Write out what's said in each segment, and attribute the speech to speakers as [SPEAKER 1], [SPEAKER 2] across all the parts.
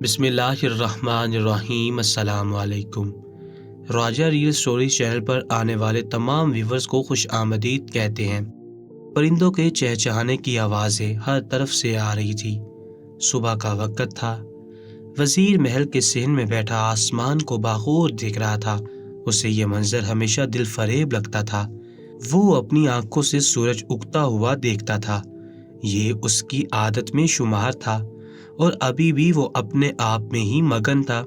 [SPEAKER 1] بسم اللہ الرحمن الرحیم۔ السلام علیکم۔ راجہ ریل سٹوری چینل پر آنے والے تمام ویورز کو خوش آمدید کہتے ہیں۔ پرندوں کے چہچہانے کی آوازیں ہر طرف سے آ رہی تھی۔ صبح کا وقت تھا۔ وزیر محل کے صحن میں بیٹھا آسمان کو باخور دیکھ رہا تھا۔ اسے یہ منظر ہمیشہ دل فریب لگتا تھا۔ وہ اپنی آنکھوں سے سورج اگتا ہوا دیکھتا تھا۔ یہ اس کی عادت میں شمار تھا اور ابھی بھی وہ اپنے آپ میں ہی مگن تھا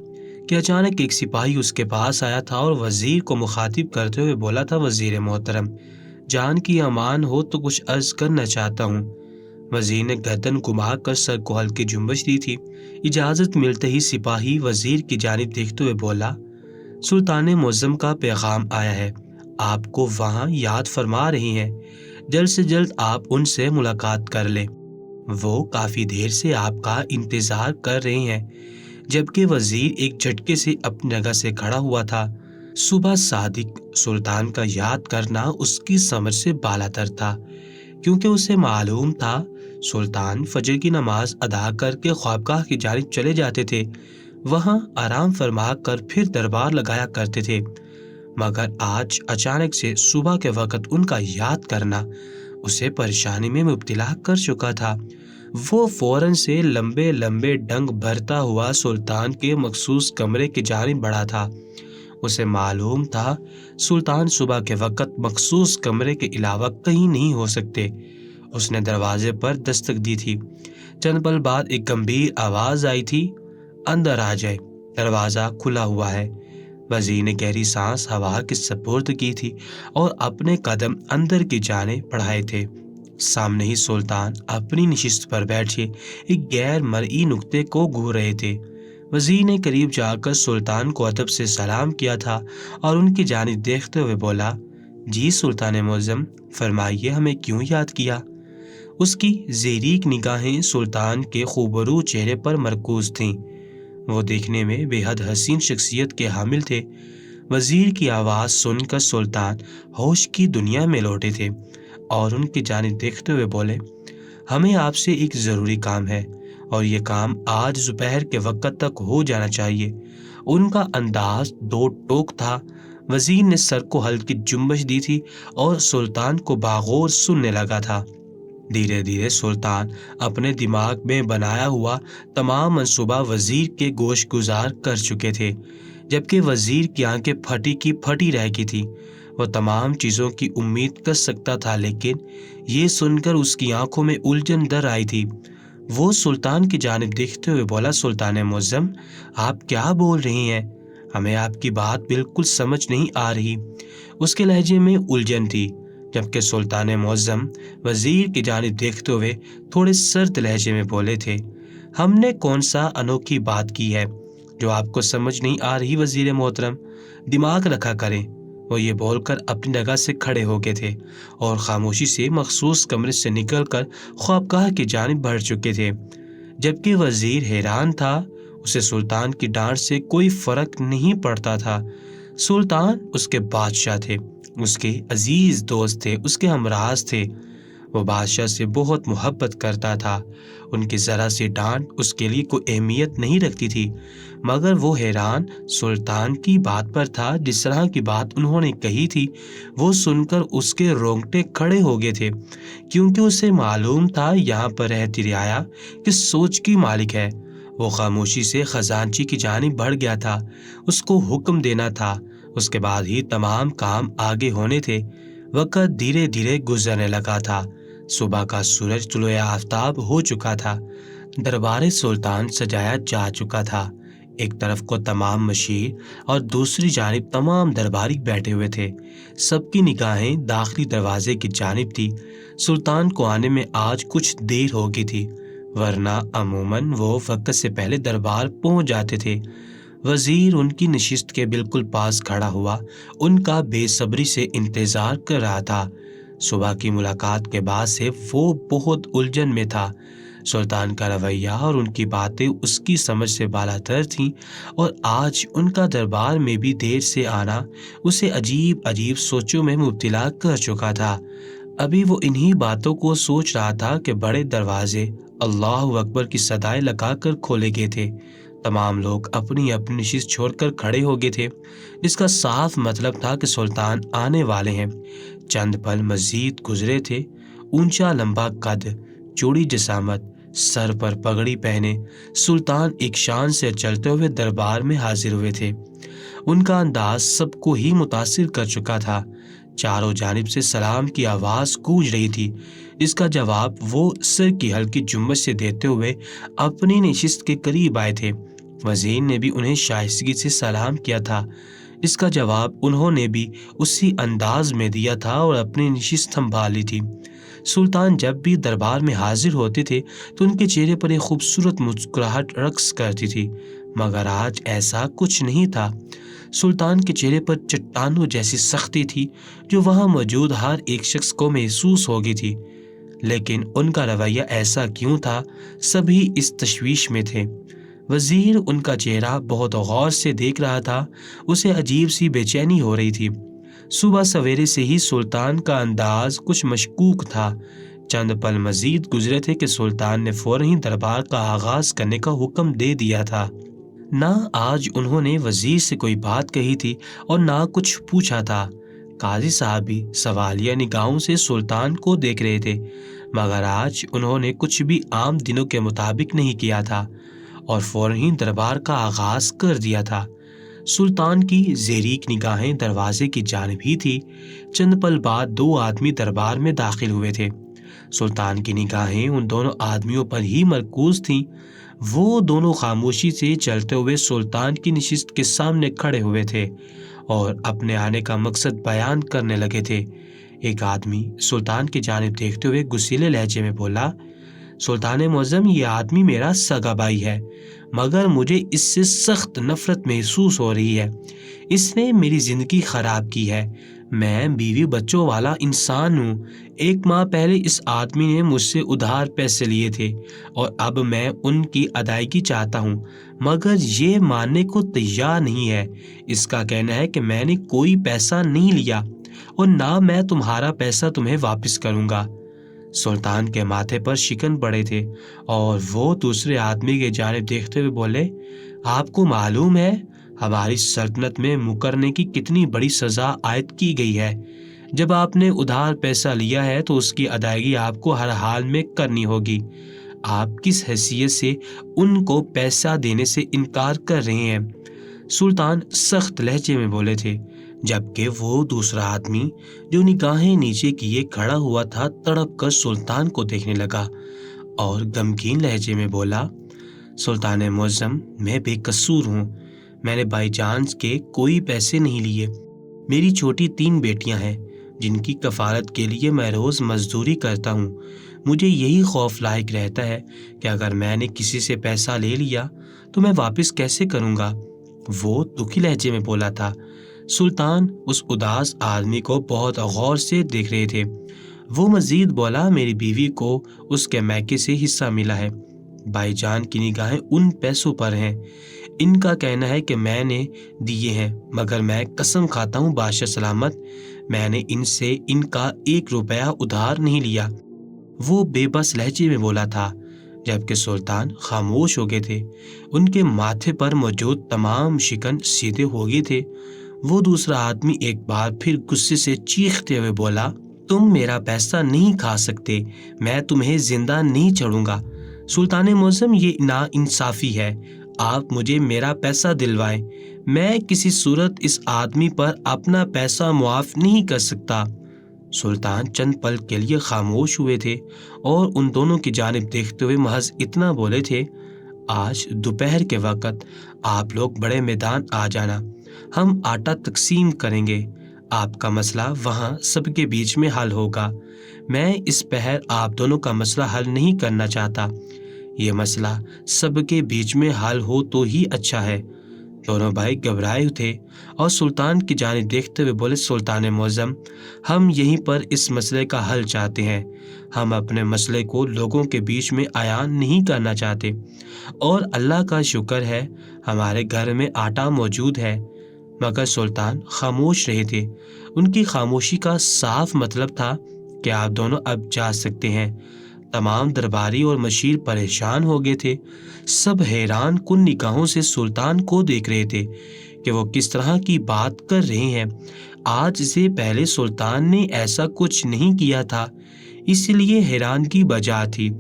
[SPEAKER 1] کہ اچانک ایک سپاہی اس کے پاس آیا تھا اور وزیر کو مخاطب کرتے ہوئے بولا تھا، وزیر محترم، جان کی امان ہو تو کچھ عرض کرنا چاہتا ہوں۔ وزیر نے گردن گھما کر سر کو ہلکی جنبش دی تھی۔ اجازت ملتے ہی سپاہی وزیر کی جانب دیکھتے ہوئے بولا، سلطان معظم کا پیغام آیا ہے، آپ کو وہاں یاد فرما رہی ہیں، جلد سے جلد آپ ان سے ملاقات کر لیں، وہ کافی دیر سے آپ کا انتظار کر رہے ہیں۔ جبکہ وزیر ایک جھٹکے سے اپنی جگہ سے کھڑا ہوا تھا۔ صبح صادق سلطان کا یاد کرنا اس کی سمجھ سے بالاتر تھا، کیونکہ اسے معلوم تھا سلطان فجر کی نماز ادا کر کے خوابگاہ کی جانب چلے جاتے تھے، وہاں آرام فرما کر پھر دربار لگایا کرتے تھے، مگر آج اچانک سے صبح کے وقت ان کا یاد کرنا اسے پریشانی میں مبتلا کر چکا تھا۔ وہ فوراً سے لمبے لمبے ڈنگ بھرتا ہوا سلطان کے مخصوص کمرے کی جانب بڑھا تھا۔ اسے معلوم تھا سلطان صبح کے وقت مخصوص کمرے کے علاوہ کہیں نہیں ہو سکتے۔ اس نے دروازے پر دستک دی تھی۔ چند پل بعد ایک گمبھیر آواز آئی تھی، اندر آ جائے، دروازہ کھلا ہوا ہے۔ وزیر نے گہری سانس ہوا کے سپرد کی تھی اور اپنے قدم اندر کی جانب بڑھائے تھے۔ سامنے ہی سلطان اپنی نشست پر بیٹھے ایک غیر مرئی نقطے کو گھور رہے تھے۔ وزیر نے قریب جا کر سلطان کو ادب سے سلام کیا تھا اور ان کی جانب دیکھتے ہوئے بولا، جی سلطان معظم، فرمائیے ہمیں کیوں یاد کیا؟ اس کی زیرک نگاہیں سلطان کے خوبرو چہرے پر مرکوز تھیں۔ وہ دیکھنے میں بے حد حسین شخصیت کے حامل تھے۔ وزیر کی آواز سن کر سلطان ہوش کی دنیا میں لوٹے تھے اور ان کی جانب دیکھتے ہوئے بولے، ہمیں آپ سے ایک ضروری کام ہے اور یہ کام آج دوپہر کے وقت تک ہو جانا چاہیے۔ ان کا انداز دو ٹوک تھا۔ وزیر نے سر کو ہلکی جنبش دی تھی اور سلطان کو باغور سننے لگا تھا۔ دھیرے دھیرے سلطان اپنے دماغ میں بنایا ہوا تمام منصوبہ وزیر کے گوش گزار کر چکے تھے، جبکہ وزیر کی آنکھیں پھٹی کی پھٹی رہ گئی تھی۔ وہ تمام چیزوں کی امید کر سکتا تھا، لیکن یہ سن کر اس کی آنکھوں میں الجھن در آئی تھی۔ وہ سلطان کی جانب دیکھتے ہوئے بولا، سلطان معظم، آپ کیا بول رہی ہیں؟ ہمیں آپ کی بات بالکل سمجھ نہیں آ رہی۔ اس کے لہجے میں الجھن تھی، جبکہ سلطان معظم وزیر کی جانب دیکھتے ہوئے تھوڑے سرد لہجے میں بولے تھے، ہم نے کون سا انوکھی بات کی ہے جو آپ کو سمجھ نہیں آ رہی وزیر محترم؟ دماغ رکھا کریں۔ وہ یہ بول کر اپنی جگہ سے کھڑے ہو گئے تھے اور خاموشی سے مخصوص کمرے سے نکل کر خوابگاہ کی جانب بڑھ چکے تھے۔ جبکہ وزیر حیران تھا، اسے سلطان کی ڈانٹ سے کوئی فرق نہیں پڑتا تھا۔ سلطان اس کے بادشاہ تھے، اس کے عزیز دوست تھے، اس کے ہمراز تھے۔ وہ بادشاہ سے بہت محبت کرتا تھا۔ ان کی ذرا سی ڈانٹ اس کے لیے کوئی اہمیت نہیں رکھتی تھی، مگر وہ حیران سلطان کی بات پر تھا۔ جس طرح کی بات انہوں نے کہی تھی وہ سن کر اس کے رونگٹے کھڑے ہو گئے تھے، کیونکہ اسے معلوم تھا یہاں پر رہتی رعایا کس سوچ کی مالک ہے۔ وہ خاموشی سے خزانچی کی جانب بڑھ گیا تھا، اس کو حکم دینا تھا، اس کے بعد ہی تمام کام آگے ہونے تھے۔ وقت دھیرے دھیرے گزرنے لگا تھا۔ صبح کا سورج طلوع آفتاب ہو چکا تھا۔ دربار سلطان سجایا جا چکا تھا۔ ایک طرف کو تمام مشیر اور دوسری جانب تمام درباری بیٹھے ہوئے تھے۔ سب کی نگاہیں داخلی دروازے کی جانب تھی۔ سلطان کو آنے میں آج کچھ دیر ہو گئی تھی، ورنہ عموماً وہ وقت سے پہلے دربار پہنچ جاتے تھے۔ وزیر ان کی نشست کے بالکل پاس کھڑا ہوا ان کا بے صبری سے انتظار کر رہا تھا۔ صبح کی ملاقات کے بعد سے وہ بہت الجھن میں تھا۔ سلطان کا رویہ اور ان کی باتیں اس کی سمجھ سے بالاتر تھیں، اور آج ان کا دربار میں بھی دیر سے آنا اسے عجیب عجیب سوچوں میں مبتلا کر چکا تھا۔ ابھی وہ انہی باتوں کو سوچ رہا تھا کہ بڑے دروازے اللہ اکبر کی صدائیں لگا کر کھولے گئے تھے۔ तमाम लोग अपनी अपनी नशिस्त छोड़कर खड़े हो गए थे, जिसका साफ मतलब था कि सुल्तान आने वाले हैं। चंद पल मजीद गुजरे थे। ऊंचा लंबा कद, चौड़ी जिसामत, सर पर पगड़ी पहने सुल्तान एक शान से चलते हुए दरबार में हाजिर हुए थे। उनका अंदाज सबको ही मुतासिर कर चुका था। चारों जानिब से सलाम की आवाज गूंज रही थी, जिसका जवाब वो सिर की हल्की जुम्मश से देते हुए अपनी नशिस्त के करीब आए थे। वजीर ने भी उन्हें शाइस्तगी से सलाम किया था। इसका जवाब उन्होंने भी उसी अंदाज में दिया था और अपनी नशिस्त संभाली थी। सुल्तान जब भी दरबार में हाजिर होते थे तो उनके चेहरे पर एक खूबसूरत मुस्कुराहट रक्स करती थी, मगर आज ऐसा कुछ नहीं था। सुल्तान के चेहरे पर चट्टानों जैसी सख्ती थी जो वहां मौजूद हर एक शख्स को महसूस हो गई थी। लेकिन उनका रवैया ऐसा क्यों था? सभी इस तशवीश में थे। वजीर उनका चेहरा बहुत गौर से देख रहा था। उसे अजीब सी बेचैनी हो रही थी। सुबह सवेरे से ही सुल्तान का अंदाज कुछ मशकूक था। चंद पल मजीद गुजरे थे कि सुल्तान ने फौरन ही दरबार का आगाज करने का हुक्म दे दिया था। ना आज उन्होंने वजीर से कोई बात कही थी और ना कुछ पूछा था। काजी साहब भी सवालिया निगाहों से सुल्तान को देख रहे थे, मगर आज उन्होंने कुछ भी आम दिनों के मुताबिक नहीं किया था और फौरन ही दरबार का आगाज कर दिया था। सुल्तान की ज़ेरीक निगाहें दरवाजे की जानिब ही थी। चंद पल बाद दो आदमी दरबार में दाखिल हुए थे। सुल्तान की निगाहें उन दोनों आदमियों पर ही मरकूज थीं। वो दोनों खामोशी से चलते हुए सुल्तान की नशिस्त के सामने खड़े हुए थे और अपने आने का मकसद बयान करने लगे थे। एक आदमी सुल्तान की जानिब देखते हुए गुस्सीले लहजे में बोला, सुल्तान मुअज़्ज़म, ये आदमी मेरा सगा भाई है, मगर मुझे इससे सख्त नफरत महसूस हो रही है। इसने मेरी जिंदगी खराब की है। मैं बीवी बच्चों वाला इंसान हूँ। 1 माह पहले इस आदमी ने मुझसे उधार पैसे लिए थे और अब मैं उनकी अदायगी चाहता हूँ, मगर ये मानने को तैयार नहीं है। इसका कहना है कि मैंने कोई पैसा नहीं लिया और ना मैं तुम्हारा पैसा तुम्हें वापस करूँगा। सुल्तान के माथे पर शिकन पड़े थे और वो दूसरे आदमी के जानिब देखते हुए बोले, आपको मालूम है हमारी सल्तनत में मुकरने की कितनी बड़ी सजा आयद की गई है। जब आपने उधार पैसा लिया है तो उसकी अदायगी आपको हर हाल में करनी होगी। आप किस हैसियत से उनको पैसा देने से इनकार कर रहे हैं? सुल्तान सख्त लहजे में बोले थे, जबकि वो दूसरा आदमी जो निगाहें नीचे किए खड़ा हुआ था तड़प कर सुल्तान को देखने लगा और गमगीन लहजे में बोला, सुल्तान मुअज़्ज़म, मैं बेकसूर हूँ। मैंने भाईजान के कोई पैसे नहीं लिए। मेरी छोटी 3 बेटियां हैं जिनकी कफालत के लिए मैं रोज़ मजदूरी करता हूँ। मुझे यही खौफ लायक रहता है कि अगर मैंने किसी से पैसा ले लिया तो मैं वापस कैसे करूँगा। वो दुखी लहजे में बोला था। सुल्तान उस उदास आदमी को बहुत गौर से देख रहे थे। वो मजीद बोला, मेरी बीवी को उसके मैके से हिस्सा मिला है। भाईजान की निगाहें उन पैसों पर हैं। इनका कहना है कि मैंने दिए हैं, मगर मैं कसम खाता हूँ बादशाह सलामत, मैंने इनसे इनका 1 रुपया उधार नहीं लिया। वो बेबस लहजे में बोला था, जबकि सुल्तान खामोश हो गए थे। उनके माथे पर मौजूद तमाम शिकन सीधे हो गए थे। वो दूसरा आदमी एक बार फिर गुस्से से चीखते हुए बोला, तुम मेरा पैसा नहीं खा सकते, मैं तुम्हें जिंदा नहीं छोड़ूंगा। सुल्तान मुअज़्ज़म, ये नाइंसाफी है। आप मुझे मेरा पैसा दिलवाएं। मैं किसी सूरत इस आदमी पर अपना पैसा मुआफ नहीं कर सकता। सुल्तान चंद पल के लिए खामोश हुए थे और उन दोनों की जानिब देखते हुए महज इतना बोले थे, आज दोपहर के वक्त आप लोग बड़े मैदान आ जाना, हम आटा तकसीम करेंगे। आपका मसला वहाँ सबके बीच में हल होगा। मैं इस पहर आप दोनों का मसला हल नहीं करना चाहता। ये मसला सबके बीच में हल हो तो ही अच्छा है। दोनों भाई घबराए थे और सुल्तान की जानिब देखते हुए बोले, सुल्तान मुअज़्ज़म, हम यहीं पर इस मसले का हल चाहते हैं। हम अपने मसले को लोगों के बीच में आयान नहीं करना चाहते और अल्लाह का शुक्र है हमारे घर में आटा मौजूद है। मगर सुल्तान खामोश रहे थे। उनकी खामोशी का साफ मतलब था कि आप दोनों अब जा सकते हैं। तमाम दरबारी और मशीर परेशान हो गए थे। सब हैरान कुन निगाहों से सुल्तान को देख रहे थे कि वो किस तरह की बात कर रहे हैं। आज से पहले सुल्तान ने ऐसा कुछ नहीं किया था, इसलिए हैरानगी बजा थी।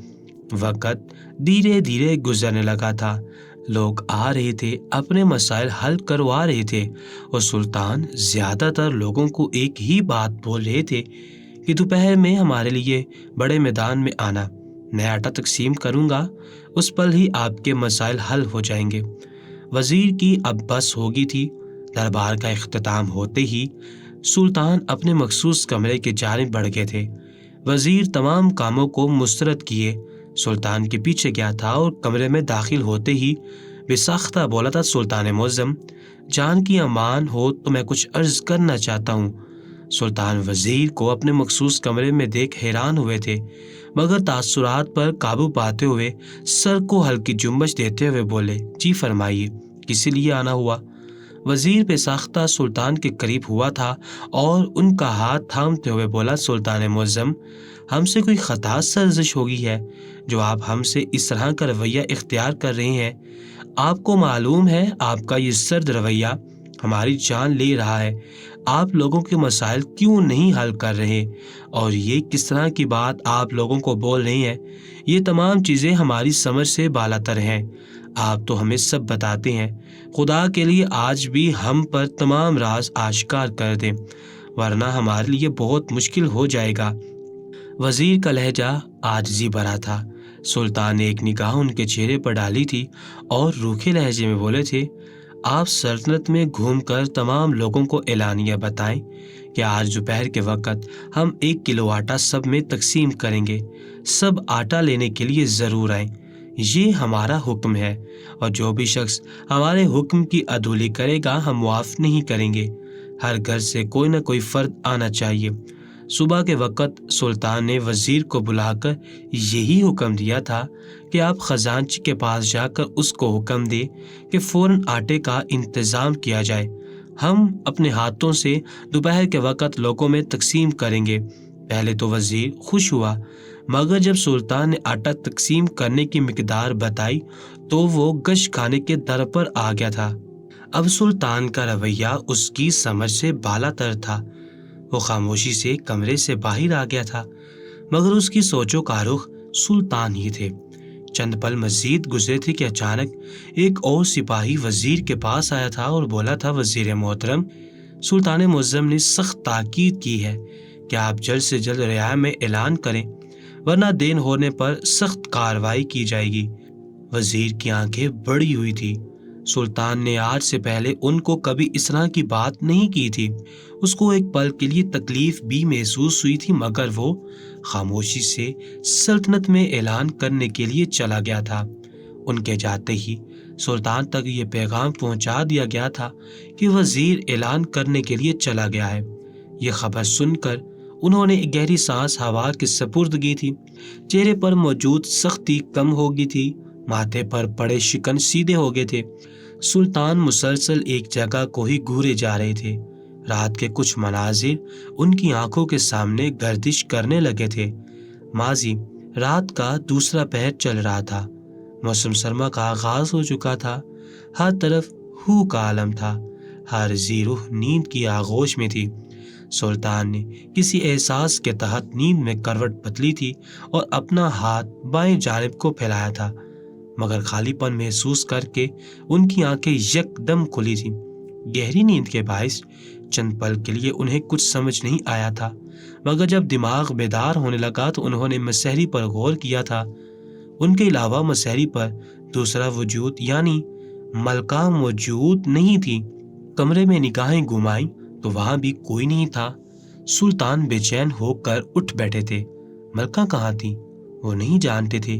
[SPEAKER 1] वक़्त धीरे धीरे गुजरने लगा था। लोग आ रहे थे, अपने मसाइल हल करवा रहे थे और सुल्तान ज़्यादातर लोगों को एक ही बात बोल रहे थे कि दोपहर में हमारे लिए बड़े मैदान में आना, मैं आटा तकसीम करूँगा, उस पल ही आपके मसाइल हल हो जाएंगे। वज़ीर की अब बस हो गई थी। दरबार का इख्तिताम होते ही सुल्तान अपने मखसूस कमरे की जानिब बढ़ गए थे। वज़ीर तमाम कामों को मुस्तरद किए सुल्तान के पीछे गया था और कमरे में दाखिल होते ही बेसाख्ता बोला था, सुल्तान मुअज़्ज़म, जान की अमान हो तो मैं कुछ अर्ज़ करना चाहता हूँ। सुल्तान वज़ीर को अपने मखसूस कमरे में देख हैरान हुए थे, मगर तासुरात पर काबू पाते हुए सर को हल्की जुम्बश देते हुए बोले, जी फरमाइए, किसी लिए आना हुआ? वज़ीर बेसाख्ता सुल्तान के करीब हुआ था और उनका हाथ थामते हुए बोला, सुल्तान मुअज़्ज़म, हमसे कोई ख़ता सर्जिश हो गई है जो आप हमसे इस तरह का रवैया इख्तियार कर रहे हैं। आपको मालूम है आपका ये सर्द रवैया हमारी जान ले रहा है। आप लोगों के मसाइल क्यों नहीं हल कर रहे और ये किस तरह की बात आप लोगों को बोल रहे हैं, ये तमाम चीज़ें हमारी समझ से बालातर हैं। आप तो हमें सब बताते हैं, खुदा के लिए आज भी हम पर तमाम राज आश्कार कर दें, वरना हमारे लिए बहुत मुश्किल हो जाएगा। वज़ीर का लहजा आजिज़ी भरा था। सुल्तान ने एक निगाह उनके चेहरे पर डाली थी और रूखे लहजे में बोले थे, आप सल्तनत में घूमकर तमाम लोगों को एलानिया बताएं कि आज दोपहर के वक़्त हम 1 किलो आटा सब में तकसीम करेंगे। सब आटा लेने के लिए ज़रूर आएं। ये हमारा हुक्म है और जो भी शख्स हमारे हुक्म की अदूली करेगा हम मुआफ़ नहीं करेंगे। हर घर से कोई ना कोई फ़र्द आना चाहिए। सुबह के वक़्त सुल्तान ने वज़ीर को बुलाकर यही हुक्म दिया था कि आप ख़जानची के पास जाकर उसको हुक्म दें कि फ़ौरन आटे का इंतज़ाम किया जाए। हम अपने हाथों से दोपहर के वक़्त लोगों में तकसीम करेंगे। पहले तो वज़ीर खुश हुआ, मगर जब सुल्तान ने आटा तकसीम करने की मिकदार बताई तो वो गश खाने के दर पर आ गया था। अब सुल्तान का रवैया उसकी समझ से बालातर था। वो खामोशी से कमरे से बाहर आ गया था, मगर उसकी सोचों का रुख सुल्तान ही थे। चंद पल मजीद गुजरे थे कि अचानक एक और सिपाही वज़ीर के पास आया था और बोला था, वज़ीर मोहतरम, सुल्तान मुअज़्ज़म ने सख्त ताकीद की है कि आप जल्द से जल्द रियाया में ऐलान करें, वरना देर होने पर सख्त कार्रवाई की जाएगी। वज़ीर की आंखें बड़ी हुई थी। सुल्तान ने आज से पहले उनको कभी इस तरह की बात नहीं की थी। उसको एक पल के लिए तकलीफ भी महसूस हुई थी, मगर वो खामोशी से सल्तनत में ऐलान करने के लिए चला गया था। उनके जाते ही सुल्तान तक ये पैगाम पहुंचा दिया गया था कि वज़ीर ऐलान करने के लिए चला गया है। ये खबर सुनकर उन्होंने एक गहरी सांस हवा के सपुर्द की थी। चेहरे पर मौजूद सख्ती कम हो गई थी, माथे पर पड़े शिकन सीधे हो गए थे। सुल्तान मुसलसल एक जगह को ही घूरे जा रहे थे। रात के कुछ मनाजिर उनकी आंखों के सामने गर्दिश करने लगे थे। माजी रात का दूसरा पहर चल रहा था। मौसम सरमा का आगाज हो चुका था। हर तरफ हू का आलम था। हर जी रूह नींद की आगोश में थी। सुल्तान ने किसी एहसास के तहत नींद में करवट बदली थी और अपना हाथ बाएं जानिब को फैलाया था, मगर खालीपन महसूस करके उनकी आंखें यकदम खुली थीं। गहरी नींद के बायस चंद पल के लिए उन्हें कुछ समझ नहीं आया था, मगर जब दिमाग बेदार होने लगा तो उन्होंने मसहरी पर गौर किया था। उनके अलावा मसहरी पर दूसरा वजूद यानी मलका मौजूद नहीं थी। कमरे में निगाहें घुमाई तो वहां भी कोई नहीं था। सुल्तान बेचैन होकर उठ बैठे थे। मलका कहाँ थी वो नहीं जानते थे।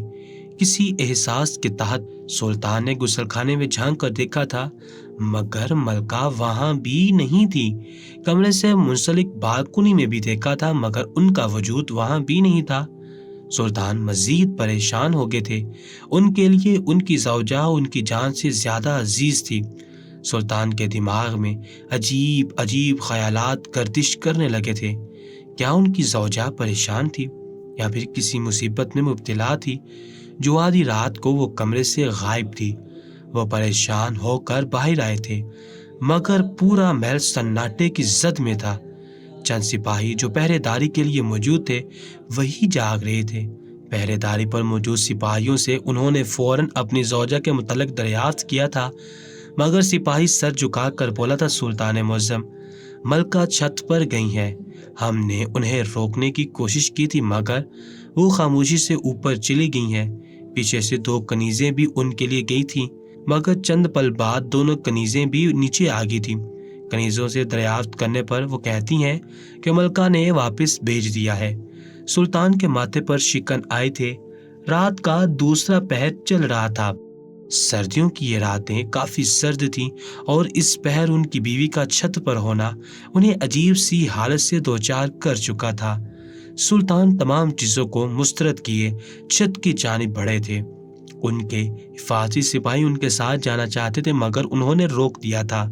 [SPEAKER 1] किसी एहसास के तहत सुल्तान ने गुसलखाने में झांक कर देखा था, मगर मलका वहां भी नहीं थी। कमरे से मुंसलिक बालकनी में भी देखा था, मगर उनका वजूद वहां भी नहीं था। सुल्तान मजीद परेशान हो गए थे। उनके लिए उनकी ज़ौजा उनकी जान से ज्यादा अजीज थी। सुल्तान के दिमाग में अजीब अजीब ख्यालात गर्दिश करने लगे थे। क्या उनकी ज़ौजा परेशान थी? या फिर किसी मुसीबत में मुब्तला थी जो आधी रात को वो कमरे से गायब थी। वो परेशान होकर बाहर आए थे, मगर पूरा महल सन्नाटे की जद में था। चंद सिपाही जो पहरेदारी के लिए मौजूद थे वही जाग रहे थे। पहरेदारी पर मौजूद सिपाहियों से उन्होंने फौरन अपनी ज़ौजा के मुतल्लिक दरियाफ्त किया था, मगर सिपाही सर झुकाकर बोला था, सुल्तान मुअज़्ज़म, मलका छत पर गई हैं। हमने उन्हें रोकने की कोशिश की थी, मगर वो खामोशी से ऊपर चली गई हैं। पीछे से 2 कनीज़ें भी उनके लिए गई थीं, मगर चंद पल बाद दोनों कनीज़ें भी नीचे आ गई थीं। कनीज़ों से दरियाफ्त करने पर वो कहती हैं कि मलका ने वापस भेज दिया है। सुल्तान के माथे पर शिकन आए थे। रात का दूसरा पहर चल रहा था। सर्दियों की ये रातें काफ़ी सर्द थीं और इस पहर उनकी बीवी का छत पर होना उन्हें अजीब सी हालत से दो चार कर चुका था। सुल्तान तमाम चीज़ों को मुस्तरद किए छत की जानिब बढ़े थे। उनके हिफाजी सिपाही उनके साथ जाना चाहते थे, मगर उन्होंने रोक दिया था।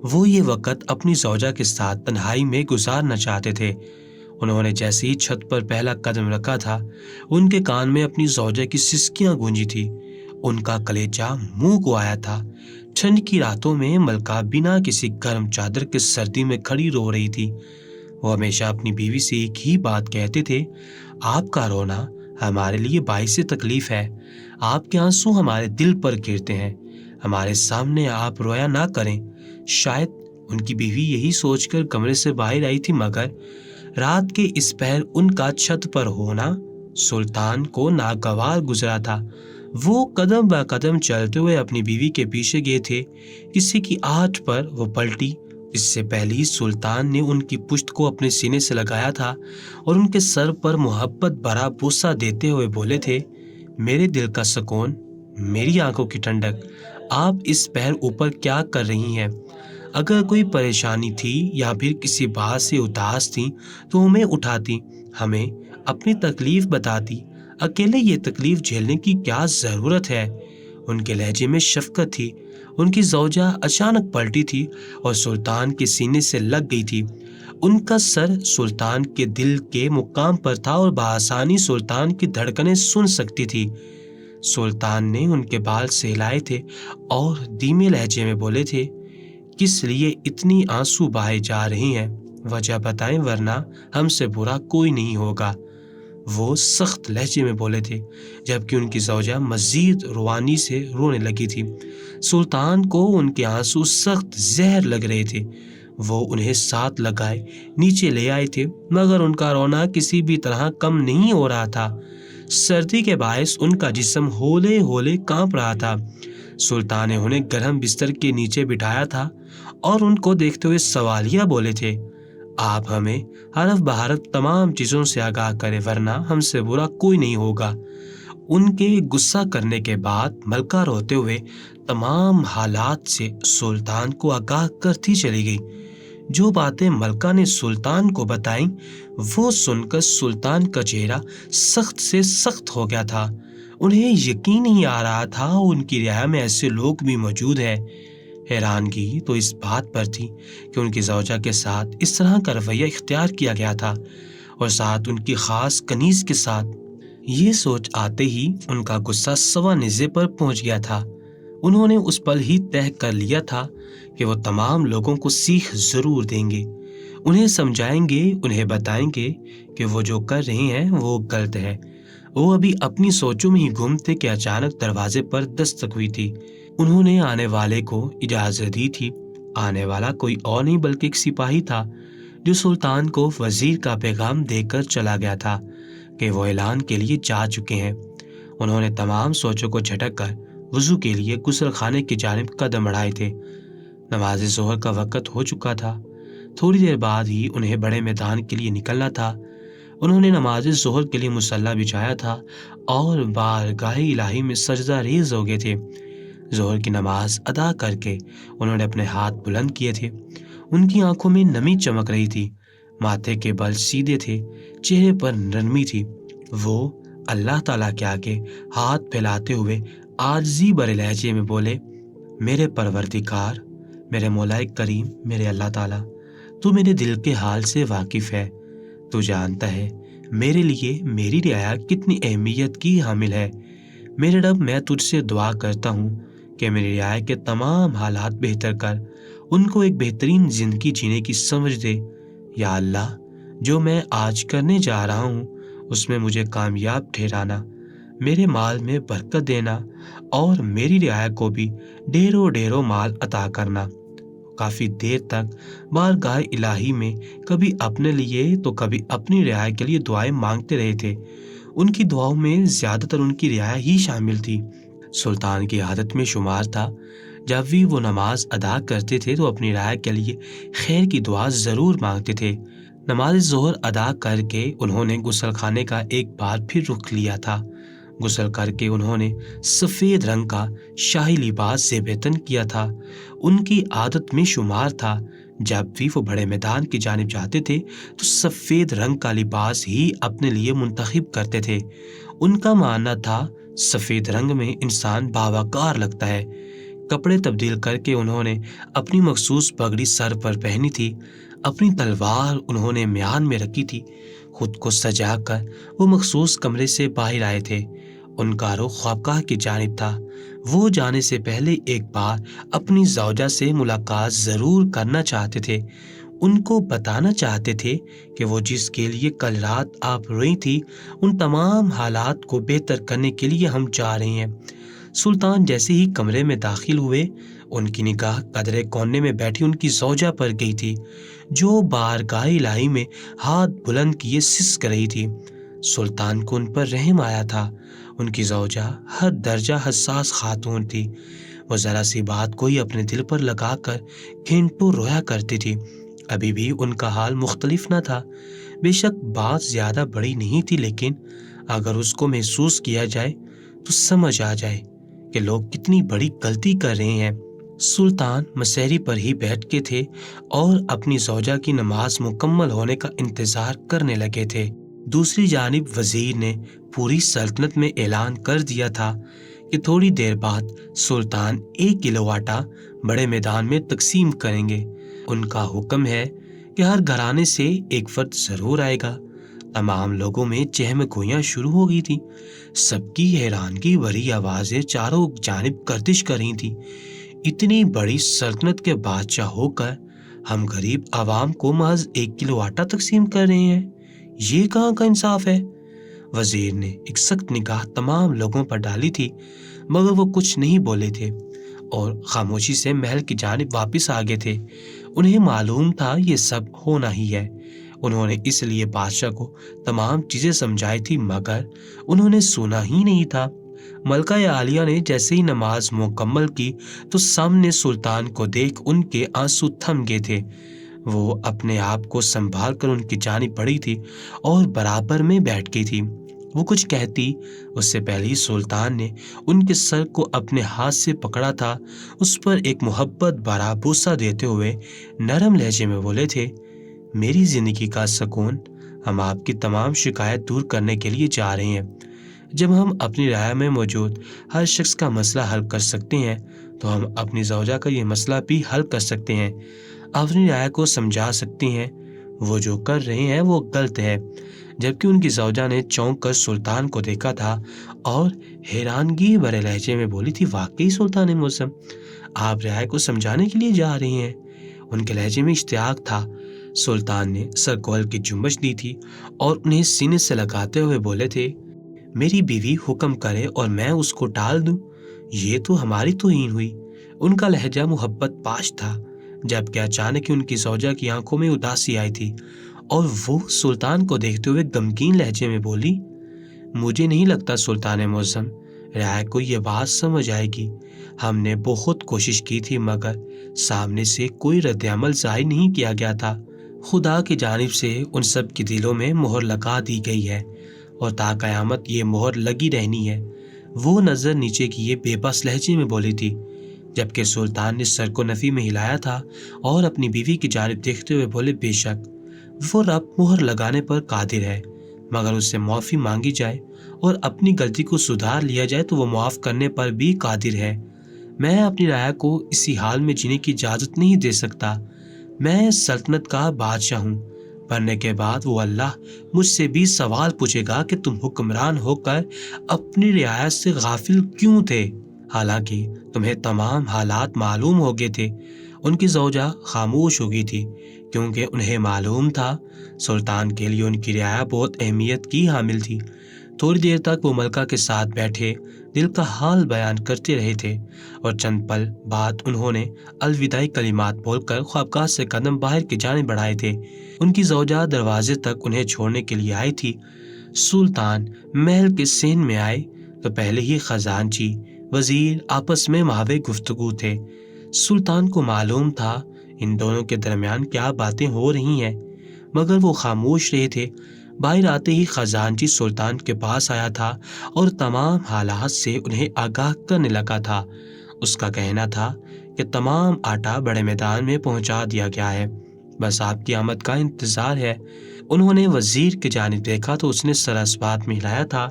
[SPEAKER 1] वो ये वक्त अपनी ज़ौजा के साथ तन्हाई में गुजारना चाहते थे। उन्होंने जैसे ही छत पर पहला कदम रखा था, उनके कान में अपनी ज़ौजा की सिसकियां गूंजी थी। उनका कलेजा मुंह को आया था। ठंड की रातों में मलका बिना किसी गर्म चादर के सर्दी में खड़ी रो रही थी। वो हमेशा अपनी बीवी से एक ही बात कहते थे, आपका रोना हमारे लिए बाइस तकलीफ है। आपके आंसू हमारे दिल पर गिरते हैं। हमारे सामने आप रोया ना करें। शायद उनकी बीवी यही सोचकर कमरे से बाहर आई थी, मगर रात के इस पहर उनका छत पर होना सुल्तान को नागवार गुजरा था। वो कदम ब कदम चलते हुए अपनी बीवी के पीछे गए थे। किसी की आहट पर वो पलटी। इससे पहले ही सुल्तान ने उनकी पुश्त को अपने सीने से लगाया था और उनके सर पर मोहब्बत भरा बोसा देते हुए बोले थे, मेरे दिल का सुकून, मेरी आंखों की ठंडक, आप इस पहर ऊपर क्या कर रही हैं? अगर कोई परेशानी थी या फिर किसी बात से उदास थी तो हमें उठाती, हमें अपनी तकलीफ बताती। अकेले ये तकलीफ झेलने की क्या ज़रूरत है? उनके लहजे में शफकत थी। उनकी ज़ौजा अचानक पलटी थी और सुल्तान के सीने से लग गई थी। उनका सर सुल्तान के दिल के मुकाम पर था और बआसानी सुल्तान की धड़कनें सुन सकती थी। सुल्तान ने उनके बाल सहलाए थे और धीमे लहजे में बोले थे, किस लिए इतनी आंसू बहाए जा रही हैं? वजह बताएं, वरना हमसे बुरा कोई नहीं होगा। वो सख्त लहजे में बोले थे, जबकि उनकी ज़ौजा मज़ीद रुआनी से रोने लगी थी। सुल्तान को उनके आंसू सख्त जहर लग रहे थे। वो उन्हें साथ लगाए नीचे ले आए थे, मगर उनका रोना किसी भी तरह कम नहीं हो रहा था। सर्दी के बायस उनका जिस्म होले होले कांप रहा था। सुल्तान ने उन्हें गर्म बिस्तर के नीचे बिठाया था और उनको देखते हुए सवालिया बोले थे, आप हमें हरफ बहरफ तमाम चीज़ों से आगाह करें, वरना हमसे बुरा कोई नहीं होगा। उनके गुस्सा करने के बाद मलका रोते हुए तमाम हालात से सुल्तान को आगाह करती चली गई। जो बातें मलका ने सुल्तान को बताईं, वो सुनकर सुल्तान का चेहरा सख्त से सख्त हो गया था। उन्हें यकीन नहीं आ रहा था उनकी रियाया में ऐसे लोग भी मौजूद हैं। हैरानगी तो इस बात पर थी कि उनकी ज़ौजा के साथ इस तरह का रवैया इख्तियार किया गया था, और साथ उनकी ख़ास कनीज़ के साथ। ये सोच आते ही उनका गुस्सा सवा निज़े पर पहुंच गया था। उन्होंने उस पल ही तय कर लिया था कि वो तमाम लोगों को सीख ज़रूर देंगे, उन्हें समझाएंगे, उन्हें बताएंगे कि वो जो कर रहे हैं वो गलत है। वो अभी अपनी सोचों में ही गुम थे कि अचानक दरवाजे पर दस्तक हुई थी। उन्होंने आने वाले को इजाज़त दी थी। आने वाला कोई और नहीं बल्कि एक सिपाही था, जो सुल्तान को वजीर का पैगाम देकर चला गया था कि वो ऐलान के लिए जा चुके हैं। उन्होंने तमाम सोचों को झटक कर वज़ू के लिए गुस्ल खाने की जानिब कदम बढ़ाए थे। नमाज ज़ोहर का वक़्त हो चुका था। थोड़ी देर बाद ही उन्हें बड़े मैदान के लिए निकलना था। उन्होंने नमाज ज़ोहर के लिए मुसल्ला बिछाया था और बारगाह इलाही में सजदा रेज़ हो गए थे। ज़ोहर की नमाज अदा करके उन्होंने अपने हाथ बुलंद किए थे। उनकी आंखों में नमी चमक रही थी, माथे के बल सीधे थे, चेहरे पर नरमी थी। वो अल्लाह ताला के आगे हाथ फैलाते हुए आजिज़ी भरे लहजे में बोले, मेरे परवरदिगार, मेरे मौलाए करीम, मेरे अल्लाह ताला, तू मेरे दिल के हाल से वाकिफ़ है। तू जानता है میرے لیے میری رعایا کتنی اہمیت کی حامل ہے۔ میرے رب، میں تجھ سے دعا کرتا ہوں کہ میری رعایا کے تمام حالات بہتر کر، ان کو ایک بہترین زندگی جینے کی سمجھ دے۔ یا اللہ، جو میں آج کرنے جا رہا ہوں اس میں مجھے کامیاب ٹھہرانا، میرے مال میں برکت دینا اور میری رعایا کو بھی ڈھیروں ڈھیروں مال عطا کرنا۔ کافی دیر تک بارگاہ الہی میں کبھی اپنے لیے تو کبھی اپنی رعایا کے لیے دعائیں مانگتے رہے تھے۔ ان کی دعاؤں میں زیادہ تر ان کی رعایا ہی شامل تھی۔ سلطان کی عادت میں شمار تھا، جب بھی وہ نماز ادا کرتے تھے تو اپنی رعایا کے لیے خیر کی دعا ضرور مانگتے تھے۔ نماز ظہر ادا کر کے انہوں نے غسل خانے کا ایک بار پھر رخ لیا تھا۔ غسل کر کے انہوں نے سفید رنگ کا شاہی لباس زیب تن کیا تھا۔ ان کی عادت میں شمار تھا، جب بھی وہ بڑے میدان کی جانب جاتے تھے تو سفید رنگ کا لباس ہی اپنے لیے منتخب کرتے تھے۔ ان کا ماننا تھا سفید رنگ میں انسان باوقار لگتا ہے۔ کپڑے تبدیل کر کے انہوں نے اپنی مخصوص پگڑی سر پر پہنی تھی۔ اپنی تلوار انہوں نے میان میں رکھی تھی۔ خود کو سجا کر وہ مخصوص کمرے سے باہر آئے تھے۔ ان کا رخ خوابگاہ کی جانب تھا۔ وہ جانے سے پہلے ایک بار اپنی زوجہ سے ملاقات ضرور کرنا چاہتے تھے۔ ان کو بتانا چاہتے تھے کہ وہ جس کے لیے کل رات آپ روئی تھی، ان تمام حالات کو بہتر کرنے کے لیے ہم جا رہے ہیں۔ سلطان جیسے ہی کمرے میں داخل ہوئے، ان کی نگاہ قدرے کونے میں بیٹھی ان کی زوجہ پر گئی تھی، جو بارگاہ الہی میں ہاتھ بلند کیے سسک رہی تھی۔ سلطان کو ان پر رحم آیا تھا۔ ان کی زوجہ ہر درجہ حساس خاتون تھی۔ وہ ذرا سی بات کو ہی اپنے دل پر لگا کر گھنٹوں رویا کرتی تھی۔ ابھی بھی ان کا حال مختلف نہ تھا۔ بے شک بات زیادہ بڑی نہیں تھی، لیکن اگر اس کو محسوس کیا جائے تو سمجھ آ جائے کہ لوگ کتنی بڑی غلطی کر رہے ہیں۔ سلطان مسحری پر ہی بیٹھ کے تھے اور اپنی زوجہ کی نماز مکمل ہونے کا انتظار کرنے لگے تھے۔ دوسری جانب وزیر نے پوری سلطنت میں اعلان کر دیا تھا کہ تھوڑی دیر بعد سلطان 1 کلو آٹا بڑے میدان میں تقسیم کریں گے۔ ان کا حکم ہے کہ ہر گھرانے سے ایک فرد ضرور آئے گا۔ تمام لوگوں میں چہم گوئیاں شروع ہو گئی تھی۔ سب کی حیرانگی بھری آوازیں چاروں جانب گردش کر رہی تھی۔ اتنی بڑی سلطنت کے بادشاہ ہو کر ہم غریب عوام کو محض 1 کلو آٹا تقسیم کر رہے ہیں، یہ کہاں کا انصاف ہے؟ وزیر نے ایک سخت نگاہ تمام لوگوں پر ڈالی تھی، مگر وہ کچھ نہیں بولے تھے اور خاموشی سے محل کی جانب واپس آ گئے تھے۔ انہیں معلوم تھا یہ سب ہونا ہی ہے۔ انہوں نے اس لیے بادشاہ کو تمام چیزیں سمجھائی تھی، مگر انہوں نے سنا ہی نہیں تھا۔ ملکہ عالیہ نے جیسے ہی نماز مکمل کی تو سامنے سلطان کو دیکھ ان کے آنسو تھم گئے تھے۔ وہ اپنے آپ کو سنبھال کر ان کی جانب بڑھی تھی اور برابر میں بیٹھ گئی تھی۔ وہ کچھ کہتی اس سے پہلے ہی سلطان نے ان کے سر کو اپنے ہاتھ سے پکڑا تھا۔ اس پر ایک محبت بھرا بوسہ دیتے ہوئے نرم لہجے میں بولے تھے، میری زندگی کا سکون، ہم آپ کی تمام شکایت دور کرنے کے لیے جا رہے ہیں۔ جب ہم اپنی رعایا میں موجود ہر شخص کا مسئلہ حل کر سکتے ہیں تو ہم اپنی زوجہ کا یہ مسئلہ بھی حل کر سکتے ہیں، اپنی رعایا کو سمجھا سکتے ہیں وہ جو کر رہے ہیں وہ غلط ہے۔ جبکہ ان کی زوجہ نے چونک کر سلطان کو دیکھا تھا اور حیرانگی بھرے لہجے میں بولی تھی، واقعی سلطان معظم، آپ رعایا کو سمجھانے کے لیے جا رہے ہیں؟ ان کے لہجے میں اشتیاق تھا۔ سلطان نے سر کو ہلکی جنبش دی تھی اور انہیں سینے سے لگاتے ہوئے بولے تھے، میری بیوی حکم کرے اور میں اس کو ٹال دوں، یہ تو ہماری توہین ہوئی۔ ان کا لہجہ محبت پاش تھا، جبکہ اچانک ان کی زوجہ کی آنکھوں میں اداسی آئی تھی اور وہ سلطان کو دیکھتے ہوئے غمگین لہجے میں بولی، مجھے نہیں لگتا سلطان معظم رعایا کو یہ بات سمجھ آئے گی۔ ہم نے بہت کوشش کی تھی مگر سامنے سے کوئی رد عمل ظاہر نہیں کیا گیا تھا۔ خدا کی جانب سے ان سب کے دلوں میں مہر لگا دی گئی ہے اور تا قیامت یہ مہر لگی رہنی ہے۔ وہ نظر نیچے کیے بے بس لہجے میں بولی تھی، جبکہ سلطان نے سر کو نفی میں ہلایا تھا اور اپنی بیوی کی جانب دیکھتے ہوئے بولے، بے شک وہ رب مہر لگانے پر قادر ہے، مگر اس سے معافی مانگی جائے اور اپنی غلطی کو سدھار لیا جائے تو وہ معاف کرنے پر بھی قادر ہے۔ میں اپنی رعایا کو اسی حال میں جینے کی اجازت نہیں دے سکتا۔ میں سلطنت کا بادشاہ ہوں، مرنے کے بعد وہ اللہ مجھ سے بھی سوال پوچھے گا کہ تم حکمران ہو کر اپنی رعایت سے غافل کیوں تھے، حالانکہ تمہیں تمام حالات معلوم ہو گئے تھے۔ ان کی زوجہ خاموش ہو گئی تھی کیونکہ انہیں معلوم تھا سلطان کے لیے ان کی رعایا بہت اہمیت کی حامل تھی۔ تھوڑی دیر تک وہ ملکہ کے ساتھ بیٹھے دل کا حال بیان کرتے رہے تھے اور چند پل بعد انہوں نے الوداعی کلمات بول کر خوابگاہ سے قدم باہر کی جانب بڑھائے تھے۔ ان کی زوجہ دروازے تک انہیں چھوڑنے کے لیے آئی تھی۔ سلطان محل کے صحن میں آئے تو پہلے ہی خزانچی وزیر آپس میں محو گفتگو تھے۔ سلطان کو معلوم تھا ان دونوں کے درمیان کیا باتیں ہو رہی ہیں، مگر وہ خاموش رہے تھے۔ باہر آتے ہی خزانچی سلطان کے پاس آیا تھا اور تمام حالات سے انہیں آگاہ کرنے لگا تھا۔ اس کا کہنا تھا کہ تمام آٹا بڑے میدان میں پہنچا دیا گیا ہے، بس آپ کی آمد کا انتظار ہے۔ انہوں نے وزیر کی جانب دیکھا تو اس نے سر اس بات میں ہلایا تھا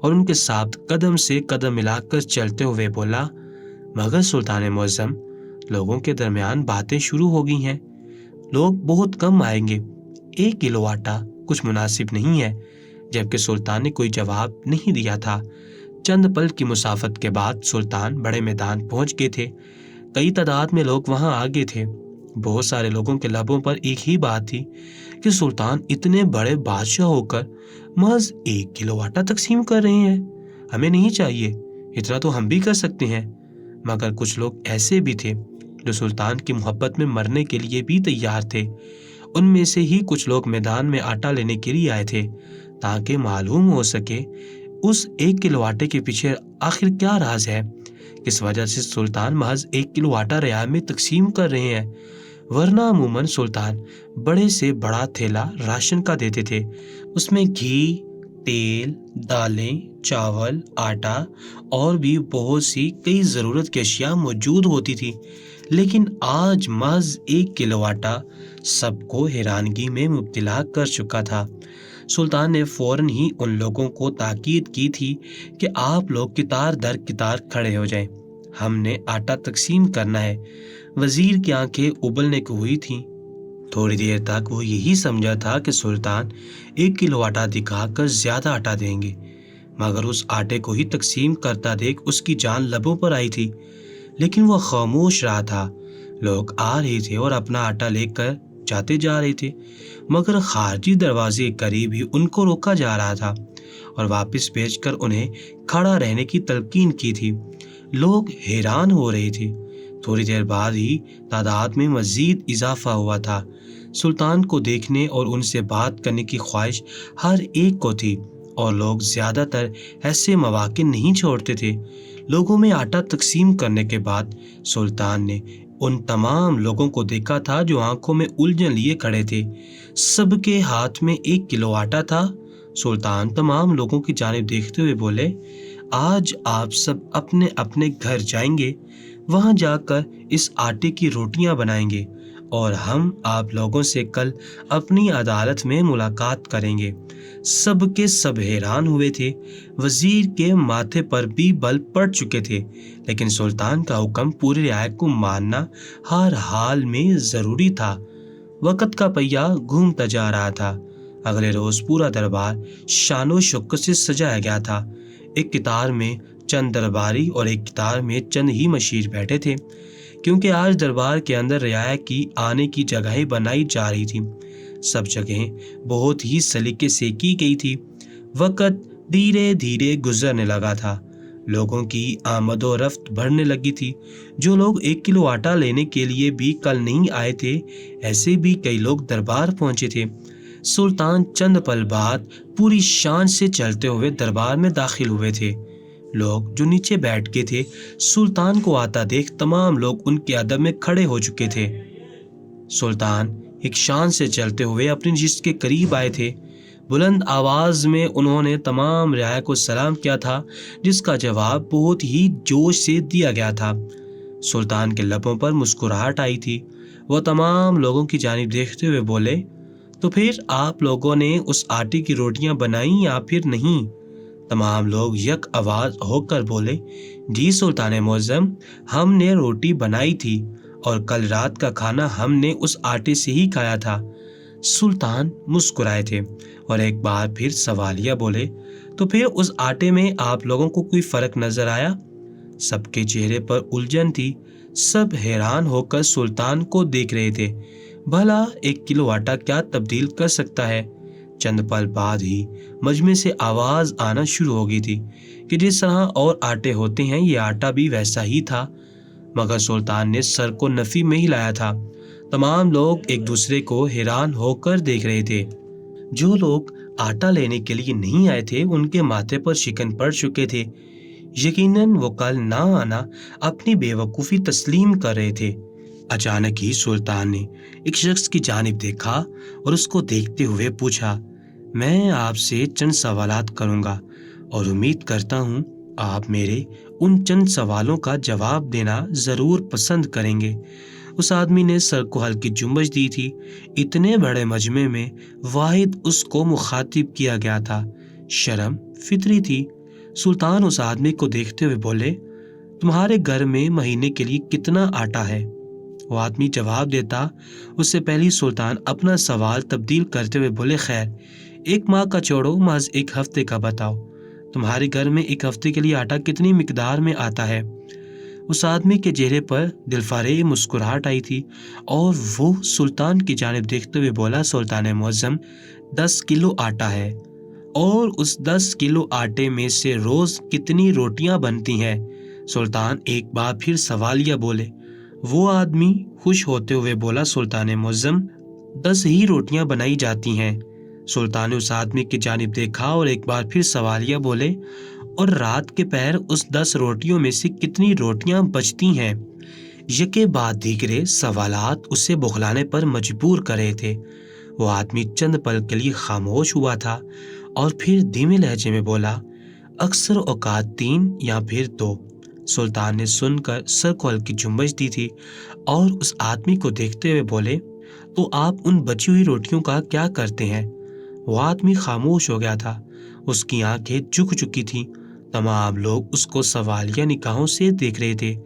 [SPEAKER 1] اور ان کے ساتھ قدم سے قدم ملا کر چلتے ہوئے بولا، مگر سلطان معظم، لوگوں کے درمیان باتیں شروع ہو گئی ہیں، لوگ بہت کم آئیں گے، 1 کلو آٹا کچھ مناسب نہیں ہے۔ جبکہ سلطان نے کوئی جواب نہیں دیا تھا۔ چند پل کی مسافت کے بعد سلطان بڑے میدان پہنچ گئے تھے۔ کئی تعداد میں لوگ وہاں آ گئے تھے۔ بہت سارے لوگوں کے لبوں پر ایک ہی بات تھی کہ سلطان اتنے بڑے بادشاہ ہو کر محض 1 کلو آٹا تقسیم کر رہے ہیں، ہمیں نہیں چاہیے، اتنا تو ہم بھی کر سکتے ہیں۔ مگر کچھ لوگ ایسے بھی تھے جو سلطان کی محبت میں مرنے کے لیے بھی تیار تھے۔ ان میں سے ہی کچھ لوگ میدان میں آٹا لینے کے لیے آئے تھے تاکہ معلوم ہو سکے اس 1 کلو آٹے کے پیچھے آخر کیا راز ہے، کس وجہ سے سلطان محض 1 کلو آٹا رعایا میں تقسیم کر رہے ہیں، ورنہ عموماً سلطان بڑے سے بڑا تھیلا راشن کا دیتے تھے۔ اس میں گھی، تیل، دالیں، چاول، آٹا اور بھی بہت سی کئی ضرورت کی اشیاء موجود ہوتی تھی، لیکن آج محض 1 کلو آٹا سب کو حیرانگی میں مبتلا کر چکا تھا۔ سلطان نے فوراً ہی ان لوگوں کو تاکید کی تھی کہ آپ لوگ قطار در قطار کھڑے ہو جائیں، ہم نے آٹا تقسیم کرنا ہے۔ وزیر کی آنکھیں ابلنے کو ہوئی تھیں۔ تھوڑی دیر تک وہ یہی سمجھا تھا کہ سلطان 1 کلو آٹا دکھا کر زیادہ آٹا دیں گے، مگر اس آٹے کو ہی تقسیم کرتا دیکھ اس کی جان لبوں پر آئی تھی، لیکن وہ خاموش رہا تھا۔ لوگ آ رہے تھے اور اپنا آٹا لے کر جاتے جا رہے تھے، مگر خارجی دروازے کے قریب ہی ان کو روکا جا رہا تھا اور واپس بھیج کر انہیں کھڑا رہنے کی تلقین کی تھی۔ لوگ حیران ہو رہے تھے۔ تھوڑی دیر بعد ہی تعداد میں مزید اضافہ ہوا تھا۔ سلطان کو دیکھنے اور ان سے بات کرنے کی خواہش ہر ایک کو تھی اور لوگ زیادہ تر ایسے مواقع نہیں چھوڑتے تھے۔ لوگوں میں آٹا تقسیم کرنے کے بعد سلطان نے ان تمام لوگوں کو دیکھا تھا جو آنکھوں میں الجھن لیے کھڑے تھے۔ سب کے ہاتھ میں 1 کلو آٹا تھا۔ سلطان تمام لوگوں کی جانب دیکھتے ہوئے بولے، آج آپ سب اپنے اپنے گھر جائیں گے، وہاں جا کر اس آٹے کی روٹیاں بنائیں گے اور ہم آپ لوگوں سے کل اپنی عدالت میں ملاقات کریں گے۔ سب کے سب حیران ہوئے تھے۔ وزیر کے ماتھے پر بھی بل پڑ چکے تھے، لیکن سلطان کا حکم پوری رعایا کو ماننا ہر حال میں ضروری تھا۔ وقت کا پہیہ گھومتا جا رہا تھا۔ اگلے روز پورا دربار شان و شوکت سے سجایا گیا تھا۔ ایک قطار میں چند درباری اور ایک قطار میں چند ہی مشیر بیٹھے تھے، کیونکہ آج دربار کے اندر رعایا کی آنے کی جگہیں بنائی جا رہی تھیں۔ سب جگہیں بہت ہی سلیقے سے کی گئی تھی۔ وقت دھیرے دھیرے گزرنے لگا تھا۔ لوگوں کی آمد و رفت بڑھنے لگی تھی۔ جو لوگ 1 کلو آٹا لینے کے لیے بھی کل نہیں آئے تھے، ایسے بھی کئی لوگ دربار پہنچے تھے۔ سلطان چند پل بعد پوری شان سے چلتے ہوئے دربار میں داخل ہوئے تھے۔ لوگ جو نیچے بیٹھ گئے تھے، سلطان کو آتا دیکھ تمام لوگ ان کے ادب میں کھڑے ہو چکے تھے۔ سلطان ایک شان سے چلتے ہوئے اپنی نشست کے قریب آئے تھے۔ بلند آواز میں انہوں نے تمام رعایا کو سلام کیا تھا، جس کا جواب بہت ہی جوش سے دیا گیا تھا۔ سلطان کے لبوں پر مسکراہٹ آئی تھی۔ وہ تمام لوگوں کی جانب دیکھتے ہوئے بولے، تو پھر آپ لوگوں نے اس آٹے کی روٹیاں بنائیں یا پھر نہیں؟ تمام لوگ یک آواز ہو کر بولے، جی سلطان معظم، ہم نے روٹی بنائی تھی اور کل رات کا کھانا ہم نے اس آٹے سے ہی کھایا تھا۔ सुल्तान मुस्कुराए थे और एक बार फिर सवालिया बोले, तो फिर उस आटे में आप लोगों को कोई फर्क नजर आया? सबके चेहरे पर उलझन थी। सब हैरान होकर सुल्तान को देख रहे थे। भला 1 किलो आटा क्या तब्दील कर सकता है? चंद पल बाद ही मजमे से आवाज आना शुरू हो गई थी कि जिस तरह और आटे होते हैं ये आटा भी वैसा ही था। मगर सुल्तान ने सर को नफी में ही लाया था। तमाम लोग एक दूसरे को हैरान होकर देख रहे थे। जो लोग आटा लेने के लिए नहीं आए थे उनके माथे पर शिकन पड़ चुके थे। यकीनन वो कल ना आना अपनी बेवकूफ़ी तस्लीम कर रहे थे। अचानक ही सुल्तान ने एक शख्स की जानिब देखा और उसको देखते हुए पूछा, मैं आपसे चंद सवालात करूंगा और उम्मीद करता हूं आप मेरे उन चंद सवालों का जवाब देना ज़रूर पसंद करेंगे। उस आदमी ने सर को हल्की जुम्बश दी थी। इतने बड़े मजमे में वाहिद उसको मुखातिब किया गया था। शर्म फितरी थी। सुल्तान उस आदमी को देखते हुए बोले, तुम्हारे घर में महीने के लिए कितना आटा है? वो आदमी जवाब देता उससे पहले ही सुल्तान अपना सवाल तब्दील करते हुए बोले, खैर 1 माह का छोड़ो, महज 1 हफ्ते का बताओ। तुम्हारे घर में 1 हफ्ते के लिए आटा कितनी मिकदार में आता है? उस आदमी के चेहरे पर दिलफरेब मुस्कुराहट आई थी और वो सुल्तान की जानिब देखते हुए बोला, सुल्तान मुअज्जम 10 किलो आटा है। और उस 10 किलो आटे में से रोज कितनी रोटियां बनती हैं? सुल्तान एक बार फिर सवालिया बोले। वो आदमी खुश होते हुए बोला, सुल्तान मुअज्जम 10 ही रोटियां बनाई जाती हैं। सुल्तान ने उस आदमी की जानिब देखा और एक बार फिर सवालिया बोले, और रात के पहर उस 10 रोटियों में से कितनी रोटियां बचती हैं? यके बाद दीगरे सवालात उसे बुखलाने पर मजबूर कर रहे थे। वो आदमी चंद पल के लिए खामोश हुआ था और फिर धीमे लहजे में बोला, अक्सर औकात 3 या फिर 2। सुल्तान ने सुनकर सर को हल्की जुम्बश दी थी और उस आदमी को देखते हुए बोले, तो आप उन बची हुई रोटियों का क्या करते हैं? वो आदमी खामोश हो गया था। उसकी आंखें झुक चुकी थीं। तमाम लोग उसको सवालिया निगाहों से देख रहे थे।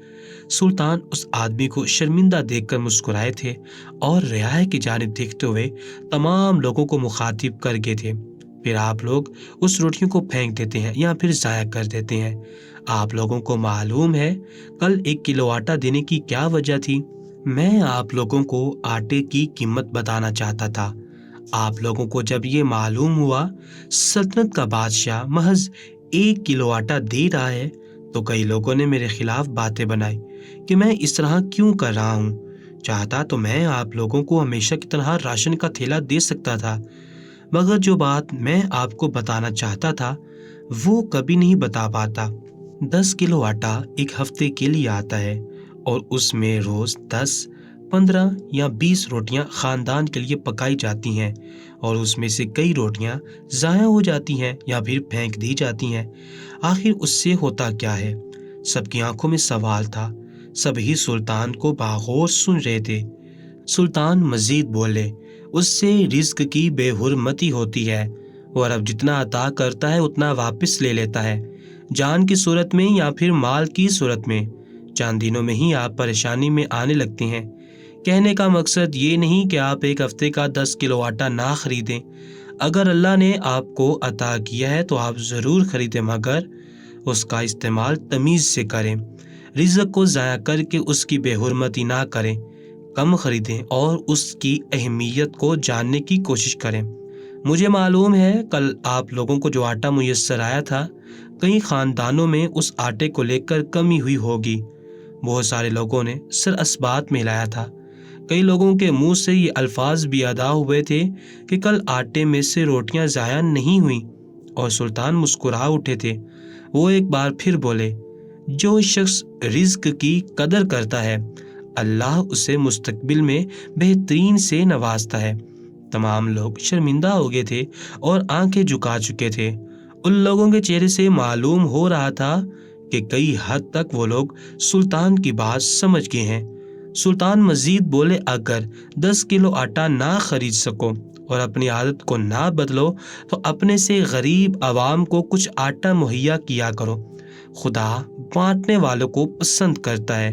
[SPEAKER 1] सुल्तान उस आदमी को शर्मिंदा देखकर मुस्कुराए थे और रियाया की जानिब देखते हुए तमाम लोगों को मुखातिब कर गए थे, फिर आप लोग उस रोटियों को फेंक देते हैं या फिर ज़ाया कर देते हैं। आप लोगों को मालूम है कल 1 किलो आटा देने की क्या वजह थी? मैं आप लोगों को आटे की कीमत बताना चाहता था। आप लोगों को जब ये मालूम हुआ सल्तनत का बादशाह महज 1 किलो आटा दे रहा है तो कई लोगों ने मेरे खिलाफ बातें बनाई कि मैं इस तरह क्यों कर रहा हूँ। चाहता तो मैं आप लोगों को हमेशा की तरह राशन का थैला दे सकता था, मगर जो बात मैं आपको बताना चाहता था वो कभी नहीं बता पाता। 10 किलो आटा 1 हफ्ते के लिए आता है और उसमें रोज 10, 15 या 20 रोटियां खानदान के लिए पकाई जाती हैं और उसमें से कई रोटियां ज़ाया हो जाती हैं या फिर फेंक दी जाती हैं। आखिर उससे होता क्या है? सबकी आंखों में सवाल था। सभी सुल्तान को बागौर सुन रहे थे। सुल्तान मजीद बोले, उससे रिज्क की बेहुरमती होती है। वो रब जितना अता करता है उतना वापस ले लेता है, जान की सूरत में या फिर माल की सूरत में। चंद दिनों में ही आप परेशानी में आने लगते हैं। कहने का मकसद ये नहीं कि आप 1 हफ्ते का 10 किलो आटा ना खरीदें। अगर अल्लाह ने आपको अता किया है तो आप ज़रूर खरीदें, मगर उसका इस्तेमाल तमीज़ से करें। रिज़्क़ को ज़ाया करके उसकी बेहुरमती ना करें। कम खरीदें और उसकी अहमियत को जानने की कोशिश करें। मुझे मालूम है कल आप लोगों को जो आटा मुयस्सर आया था, कई ख़ानदानों में उस आटे को लेकर कमी हुई होगी। बहुत सारे लोगों ने सर असबात में हिलाया था। कई लोगों के मुंह से ये अल्फाज भी अदा हुए थे कि कल आटे में से रोटियां ज़ाया नहीं हुई, और सुल्तान मुस्कुरा उठे थे। वो एक बार फिर बोले, जो शख्स रिज्क की कदर करता है अल्लाह उसे मुस्तकबिल में बेहतरीन से नवाजता है। तमाम लोग शर्मिंदा हो गए थे और आंखें झुका चुके थे। उन लोगों के चेहरे से मालूम हो रहा था कि कई हद तक वो लोग सुल्तान की बात समझ गए हैं। सुल्तान मजीद बोले, अगर 10 किलो आटा ना खरीद सको और अपनी आदत को ना बदलो तो अपने से गरीब आवाम को कुछ आटा मुहैया किया करो। खुदा बांटने वालों को पसंद करता है।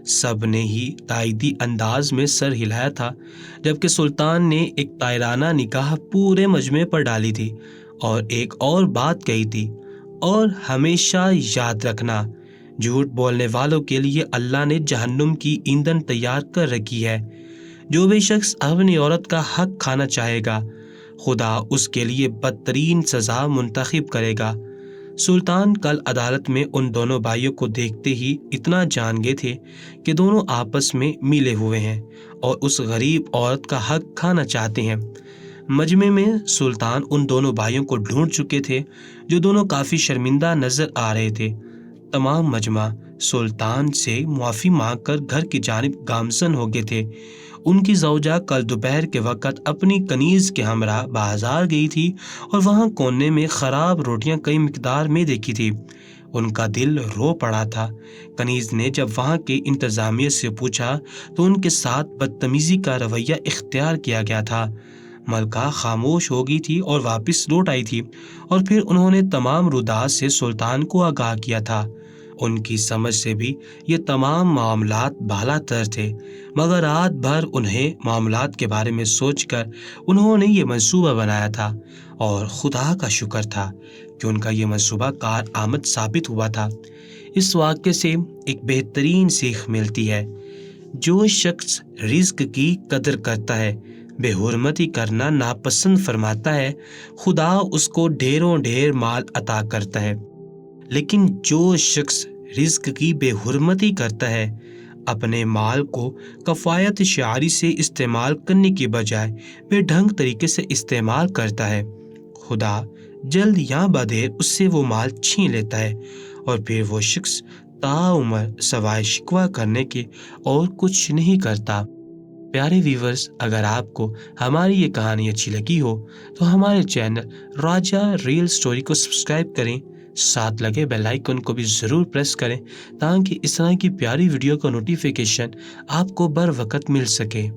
[SPEAKER 1] سب نے ہی تائیدی انداز میں سر ہلایا تھا، جبکہ سلطان نے ایک طائرانہ نگاہ پورے مجمع پر ڈالی تھی اور ایک اور بات کہی تھی، اور ہمیشہ یاد رکھنا، جھوٹ بولنے والوں کے لیے اللہ نے جہنم کی ایندھن تیار کر رکھی ہے۔ جو بھی شخص اپنی عورت کا حق کھانا چاہے گا، خدا اس کے لیے بدترین سزا منتخب کرے گا۔ سلطان کل عدالت میں ان دونوں بھائیوں کو دیکھتے ہی اتنا جان گئے تھے کہ دونوں آپس میں ملے ہوئے ہیں اور اس غریب عورت کا حق کھانا چاہتے ہیں۔ مجمع میں سلطان ان دونوں بھائیوں کو ڈھونڈ چکے تھے جو دونوں کافی شرمندہ نظر آ رہے تھے۔ تمام مجمع سلطان سے معافی مانگ کر گھر کی جانب گامزن ہو گئے تھے۔ ان کی زوجہ کل دوپہر کے وقت اپنی کنیز کے ہمراہ بازار گئی تھی اور وہاں کونے میں خراب روٹیاں کئی مقدار میں دیکھی تھی۔ ان کا دل رو پڑا تھا۔ کنیز نے جب وہاں کے انتظامیہ سے پوچھا تو ان کے ساتھ بدتمیزی کا رویہ اختیار کیا گیا تھا۔ ملکہ خاموش ہو گئی تھی اور واپس لوٹ آئی تھی، اور پھر انہوں نے تمام رودات سے سلطان کو آگاہ کیا تھا۔ ان کی سمجھ سے بھی یہ تمام معاملات بالا تر تھے، مگر رات بھر انہیں معاملات کے بارے میں سوچ کر انہوں نے یہ منصوبہ بنایا تھا، اور خدا کا شکر تھا کہ ان کا یہ منصوبہ کارآمد ثابت ہوا تھا۔ اس واقعے سے ایک بہترین سیکھ ملتی ہے: جو شخص رزق کی قدر کرتا ہے، بے حرمتی کرنا ناپسند فرماتا ہے، خدا اس کو ڈھیروں ڈھیر مال عطا کرتا ہے، لیکن جو شخص رزق کی بے حرمتی کرتا ہے، اپنے مال کو کفایت شعاری سے استعمال کرنے کی بجائے بے ڈھنگ طریقے سے استعمال کرتا ہے، خدا جلد یا بدیر اس سے وہ مال چھین لیتا ہے، اور پھر وہ شخص تاعمر سوائے شکوہ کرنے کے اور کچھ نہیں کرتا۔ پیارے ویورز، اگر آپ کو ہماری یہ کہانی اچھی لگی ہو تو ہمارے چینل راجہ ریل سٹوری کو سبسکرائب کریں، ساتھ لگے بیل آئیکن کو بھی ضرور پریس کریں تاکہ اس طرح کی پیاری ویڈیو کا نوٹیفیکیشن آپ کو بر وقت مل سکے۔